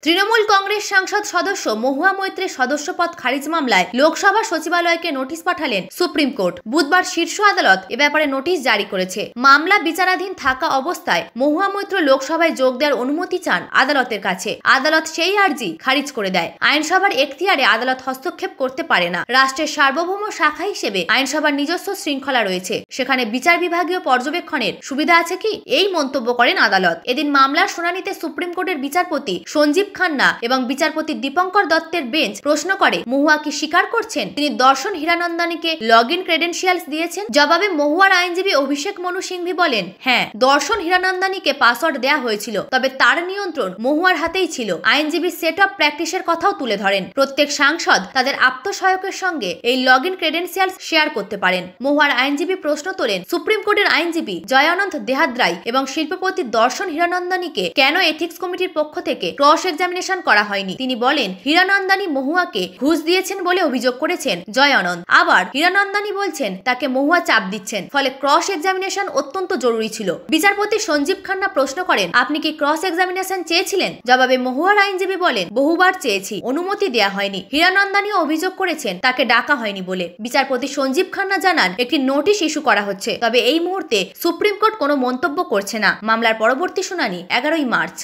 তৃণমূল কংগ্রেস সাংসদ সদস্য মহুয়া মৈত্রের সদস্যপদ খারিজ মামলায় লোকসভা সচিবালয়কে নোটিশ পাঠালেন সুপ্রিম কোর্ট। বুধবার শীর্ষ আদালত এ ব্যাপারে নোটিশ জারি করেছে। মামলা বিচারাধীন থাকা অবস্থায় মহুয়া মৈত্র লোকসভায় যোগ দেওয়ার অনুমতি চান আদালতের কাছে। আদালত সেই আর্জি খারিজ করে দেয়। আইনসভার এখতিয়ারে আদালত হস্তক্ষেপ করতে পারে না। রাষ্ট্রের সার্বভৌম শাখা হিসেবে আইনসভার নিজস্ব শৃঙ্খলা রয়েছে, সেখানে বিচার বিভাগীয় পর্যবেক্ষণের সুবিধা আছে কি, এই মন্তব্য করেন আদালত। এদিন মামলার শুনানিতে সুপ্রিম কোর্টের বিচারপতি সঞ্জীব খান্না এবং বিচারপতি দীপঙ্কর দত্তের বেঞ্চ প্রশ্ন করে, মহুয়া কি স্বীকার করছেন তিনি দর্শন হীরানন্দানীকে লগ ইন ক্রেডেনশিয়ালস দিয়েছেন? জবাবে মহুয়ার আইনজীবী অভিষেক মনু সিংভি বলেন, হ্যাঁ, দর্শন হীরানন্দানীকে পাসওয়ার্ড দেয়া হয়েছিল, তবে তার নিয়ন্ত্রণ মহুয়ার হাতেই ছিল। আইনজীবী সেট অফ প্র্যাকটিসের কথাও তুলে ধরেন। প্রত্যেক সাংসদ তাদের আত্মসহায়কের সঙ্গে এই লগ ইন ক্রেডেনশিয়ালস শেয়ার করতে পারেন। মহুয়ার আইনজীবী প্রশ্ন তোলেন, সুপ্রিম কোর্টের আইনজীবী জয়ানন্দ দেহাদ্রাই এবং শিল্পপতি দর্শন হীরানন্দানীকে কেন এথিক্স কমিটির পক্ষ থেকে ক্রস এক্সামিনেশন করা হয়নি? তিনি বলেন, হীরানন্দানী মহুয়াকে ঘুষ দিয়েছেন বলে অভিযোগ করেছেন জয়ানন্দ। আবার হীরানন্দানী বলছেন তাকে মহুয়া চাপ দিচ্ছেন, ফলে ক্রস এক্সামিনেশন অত্যন্ত জরুরি ছিল। বিচারপতি সঞ্জীব খান্না প্রশ্ন করেন, আপনি কি ক্রস এক্সামিনেশন চেয়েছিলেন? জবাবে মহুয়ার আইনজীবী বলেন, বহুবার চেয়েছি, অনুমতি দেয়া হয়নি। হীরানন্দানীও অভিযোগ করেছেন তাকে ডাকা হয়নি বলে। বিচারপতি সঞ্জীব খান্না জানান, একটি নোটিশ ইস্যু করা হচ্ছে, তবে এই মুহূর্তে সুপ্রিম কোর্ট কোনো মন্তব্য করছে না। মামলার পরবর্তী শুনানি 11ই মার্চ।